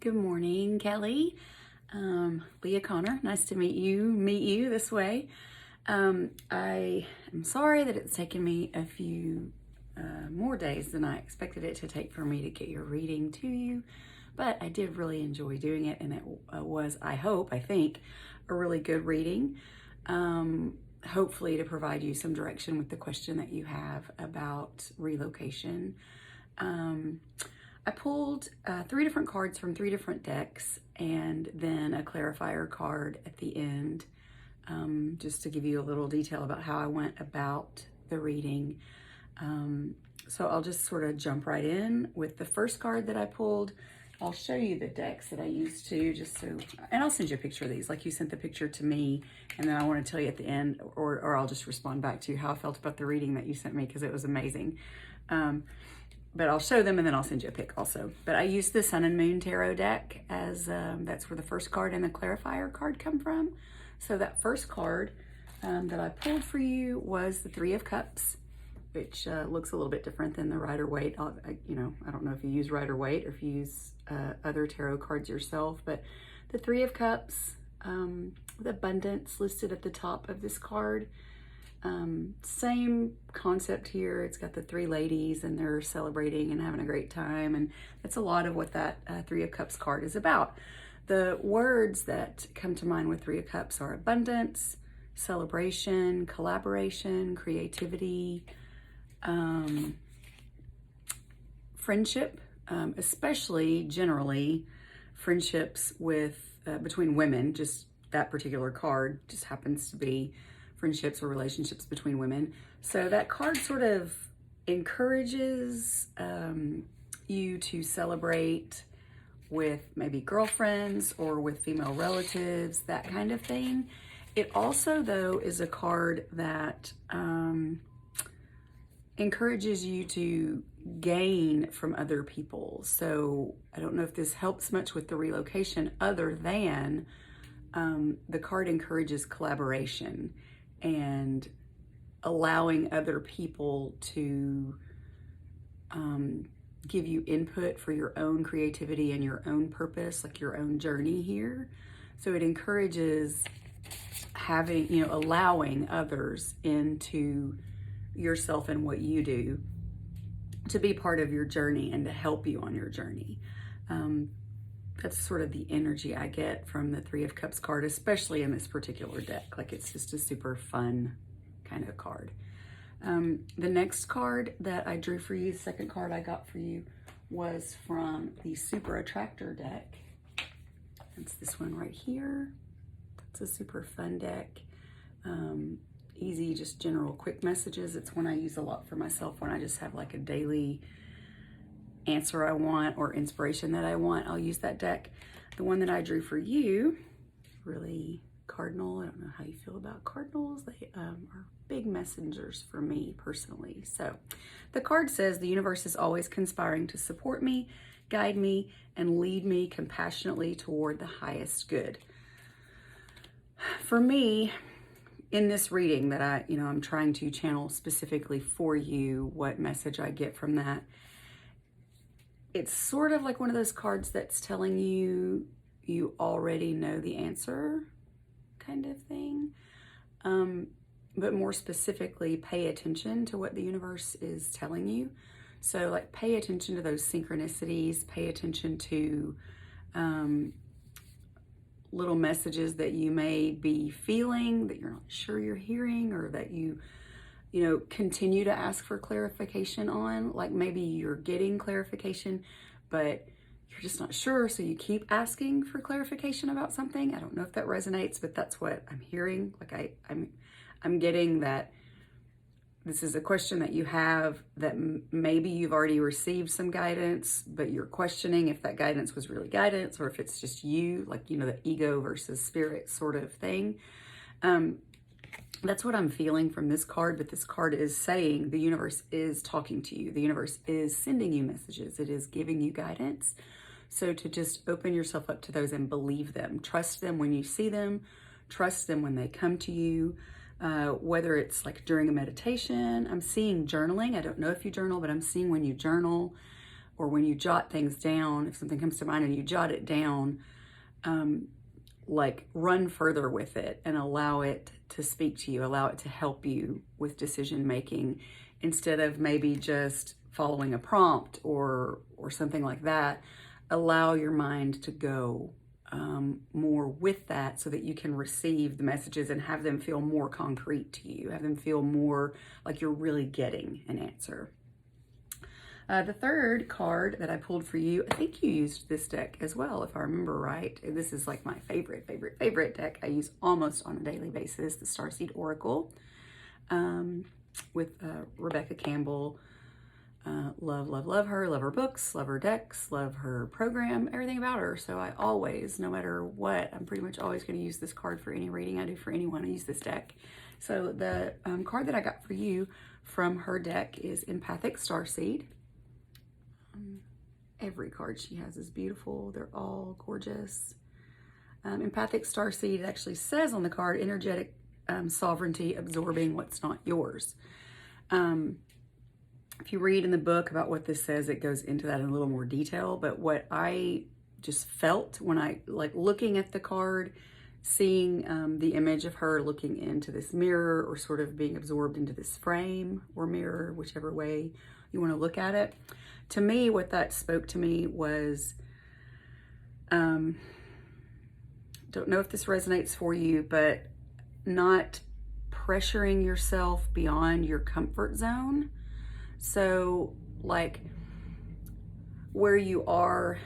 Good morning, Kelly. Leah Connor, nice to meet you this way. I am sorry that it's taken me a few more days than I expected it to take for me to get your reading to you, but I did really enjoy doing it, and it was, I think, a really good reading. Hopefully to provide you some direction with the question that you have about relocation. I pulled 3 different cards from 3 different decks and then a clarifier card at the end, just to give you a little detail about how I went about the reading. So I'll just sort of jump right in with the first card that I pulled. I'll show you the decks that I used to, just so, and I'll send you a picture of these, like you sent the picture to me, and then I want to tell you at the end, or I'll just respond back to you how I felt about the reading that you sent me, because it was amazing. But I'll show them and then I'll send you a pic also. But I used the Sun and Moon Tarot deck as, that's where the first card and the clarifier card come from. So that first card that I pulled for you was the 3 of Cups, which looks a little bit different than the Rider-Waite. I don't know if you use Rider-Waite or if you use other tarot cards yourself, but the 3 of Cups with abundance listed at the top of this card. Same concept here. It's got the 3 ladies and they're celebrating and having a great time, and that's a lot of what that 3 of Cups card is about. The words that come to mind with 3 of Cups are abundance, celebration, collaboration, creativity, friendship, especially generally friendships with between women. Just that particular card just happens to be friendships or relationships between women. So that card sort of encourages you to celebrate with maybe girlfriends or with female relatives, that kind of thing. It also, though, is a card that encourages you to gain from other people. So I don't know if this helps much with the relocation, other than the card encourages collaboration and allowing other people to give you input for your own creativity and your own purpose, like your own journey here. So it encourages allowing others into yourself and what you do to be part of your journey and to help you on your journey. That's sort of the energy I get from the 3 of Cups card, especially in this particular deck. Like, it's just a super fun kind of card. The next card that I drew for you, the second card I got for you, was from the Super Attractor deck. It's this one right here. It's a super fun deck. Easy, just general quick messages. It's one I use a lot for myself when I just have like a daily answer I want or inspiration that I want. I'll use that deck. The one that I drew for you, really cardinal. I don't know how you feel about cardinals. They are big messengers for me personally. So the card says, the universe is always conspiring to support me, guide me, and lead me compassionately toward the highest good. For me, in this reading that I'm trying to channel specifically for you, what message I get from that, it's sort of like one of those cards that's telling you you already know the answer, kind of thing. But more specifically, pay attention to what the universe is telling you. So like, pay attention to those synchronicities, pay attention to little messages that you may be feeling that you're not sure you're hearing, or that you continue to ask for clarification on. Like, maybe you're getting clarification, but you're just not sure, so you keep asking for clarification about something. I don't know if that resonates, but that's what I'm hearing. Like, I'm getting that this is a question that you have, that maybe you've already received some guidance, but you're questioning if that guidance was really guidance, or if it's just you, like, the ego versus spirit sort of thing. That's what I'm feeling from this card, but this card is saying the universe is talking to you. The universe is sending you messages. It is giving you guidance. So to just open yourself up to those and believe them. Trust them when you see them. Trust them when they come to you. Whether it's like during a meditation. I'm seeing journaling. I don't know if you journal, but I'm seeing when you journal, or when you jot things down, if something comes to mind and you jot it down, like run further with it and allow it to speak to you, allow it to help you with decision making, instead of maybe just following a prompt or something like that. Allow your mind to go more with that, so that you can receive the messages and have them feel more concrete to you, have them feel more like you're really getting an answer. The third card that I pulled for you, I think you used this deck as well, if I remember right. This is like my favorite deck. I use almost on a daily basis, the Starseed Oracle, with Rebecca Campbell. Love her, love her books, love her decks, love her program, everything about her. So I always, no matter what, I'm pretty much always going to use this card for any reading I do for anyone. I use this deck. So the card that I got for you from her deck is Empathic Starseed. Every card she has is beautiful. They're all gorgeous. Empathic Starseed, it actually says on the card, energetic sovereignty, absorbing what's not yours. If you read in the book about what this says, it goes into that in a little more detail. But what I just felt when I, like, looking at the card, seeing the image of her looking into this mirror, or sort of being absorbed into this frame or mirror, whichever way you want to look at it. To me, what that spoke to me was, don't know if this resonates for you, but not pressuring yourself beyond your comfort zone. So, like, where you are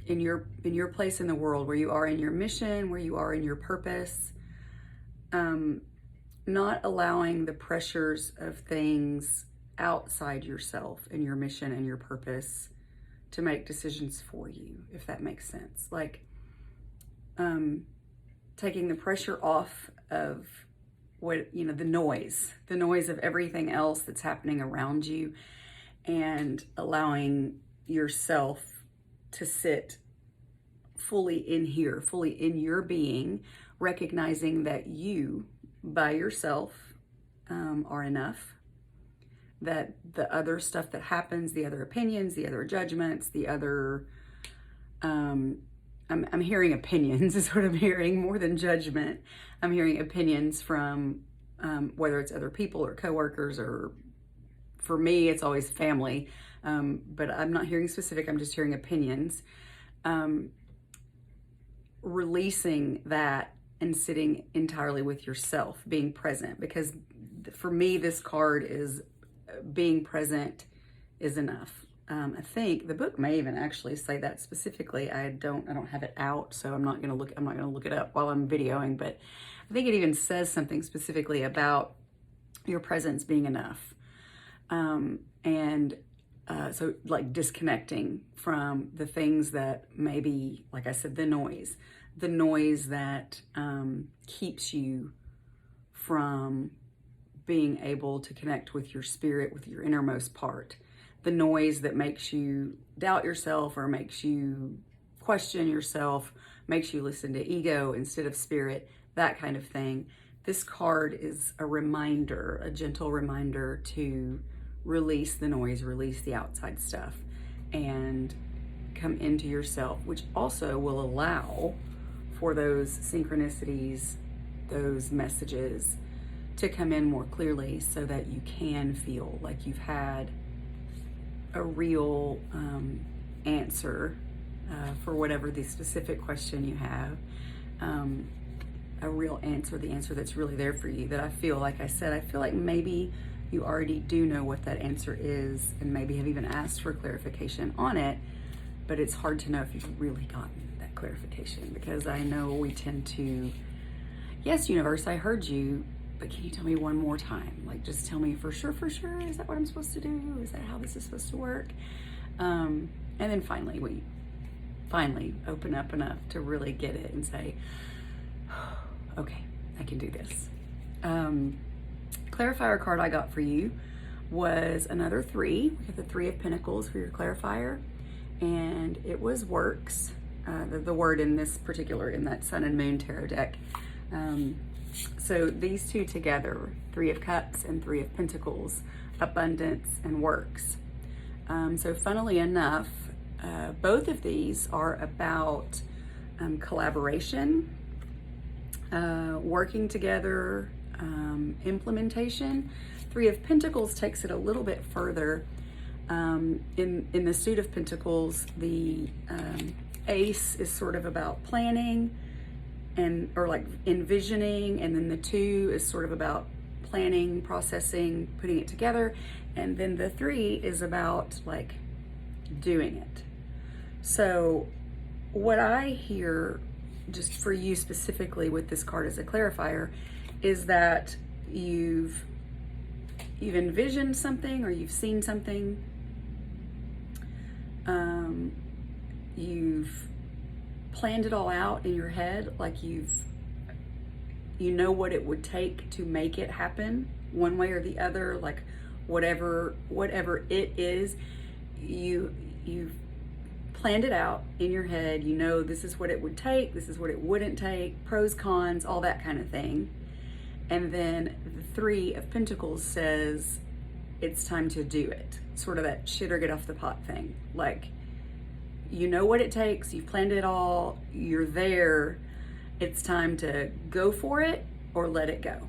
in your place in the world, where you are in your mission, where you are in your purpose, not allowing the pressures of things outside yourself and your mission and your purpose to make decisions for you, if that makes sense. Like, taking the pressure off of what, you know, the noise of everything else that's happening around you, and allowing yourself to sit fully in here, fully in your being, recognizing that you by yourself are enough, that the other stuff that happens, the other opinions, the other judgments, the other, I'm hearing opinions is what I'm hearing, more than judgment. I'm hearing opinions from whether it's other people or coworkers, or for me, it's always family. But I'm not hearing specific, I'm just hearing opinions. Releasing that and sitting entirely with yourself, being present. Because for me, this card is being present is enough. I think the book may even actually say that specifically. I don't have it out, so I'm not gonna look it up while I'm videoing, but I think it even says something specifically about your presence being enough. So like disconnecting from the things that maybe, like I said, the noise that keeps you from being able to connect with your spirit, with your innermost part. The noise that makes you doubt yourself, or makes you question yourself, makes you listen to ego instead of spirit, that kind of thing. This card is a reminder, a gentle reminder to release the noise, release the outside stuff, and come into yourself, which also will allow for those synchronicities, those messages to come in more clearly, so that you can feel like you've had a real answer for whatever the specific question you have, a real answer, the answer that's really there for you. That I feel, like I said, I feel like maybe you already do know what that answer is, and maybe have even asked for clarification on it, but it's hard to know if you've really gotten that clarification, because I know we tend to, yes, universe, I heard you, but can you tell me one more time? Like, just tell me for sure, is that what I'm supposed to do? Is that how this is supposed to work? And then finally, we open up enough to really get it and say, okay, I can do this. Clarifier card I got for you was another 3. We got the 3 of Pentacles for your clarifier, and it was works, the word in this particular, in that Sun and Moon Tarot deck. So these two together, 3 of Cups and 3 of Pentacles, abundance and works. So funnily enough, both of these are about collaboration, working together, implementation. Three of Pentacles takes it a little bit further. In the Suit of Pentacles, the Ace is sort of about planning or like envisioning, and then the Two is sort of about planning, processing, putting it together, and then the Three is about like doing it. So what I hear, just for you specifically with this card as a clarifier, is that you've envisioned something, or you've seen something, you've planned it all out in your head, like you know what it would take to make it happen one way or the other, like whatever it is, you've planned it out in your head. You know, this is what it would take, this is what it wouldn't take, pros, cons, all that kind of thing. And then the Three of Pentacles says it's time to do it. Sort of that shit or get off the pot thing. Like, you know what it takes, you've planned it all, you're there. It's time to go for it or let it go.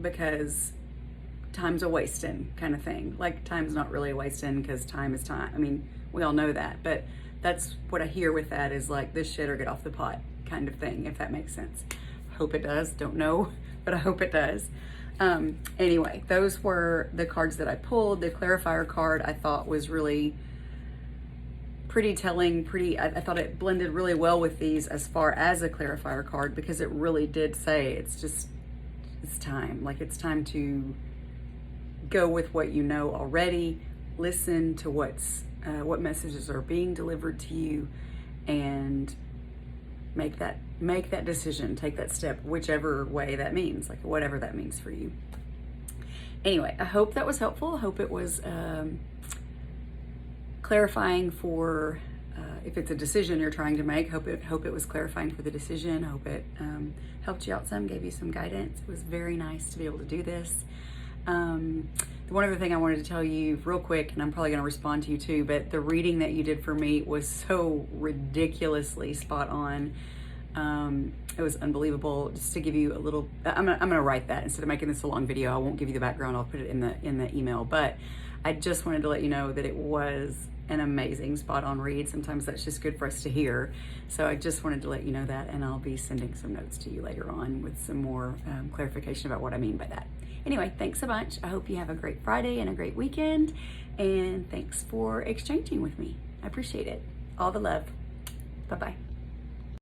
Because time's a wasting kind of thing. Like, time's not really a wasting, because time is time. I mean, we all know that, but that's what I hear with that, is like this shit or get off the pot kind of thing, if that makes sense. Hope it does, don't know, but I hope it does. Anyway, those were the cards that I pulled. The clarifier card I thought was really pretty telling, I thought it blended really well with these as far as a clarifier card, because it really did say it's time. Like, it's time to go with what you know already, listen to what messages are being delivered to you, and make that decision, take that step, whichever way that means, like whatever that means for you. Anyway, I hope that was helpful. I hope it was clarifying for if it's a decision you're trying to make. Hope it was clarifying for the decision. Hope it helped you out some, gave you some guidance. It was very nice to be able to do this. The one other thing I wanted to tell you real quick, and I'm probably going to respond to you too, but the reading that you did for me was so ridiculously spot on. It was unbelievable. Just to give you a little, I'm gonna write that instead of making this a long video. I won't give you the background. I'll put it in the email. But I just wanted to let you know that it was an amazing spot on read. Sometimes that's just good for us to hear. So I just wanted to let you know that, and I'll be sending some notes to you later on with some more clarification about what I mean by that. Anyway, thanks so much. I hope you have a great Friday and a great weekend, and thanks for exchanging with me. I appreciate it. All the love. Bye-bye.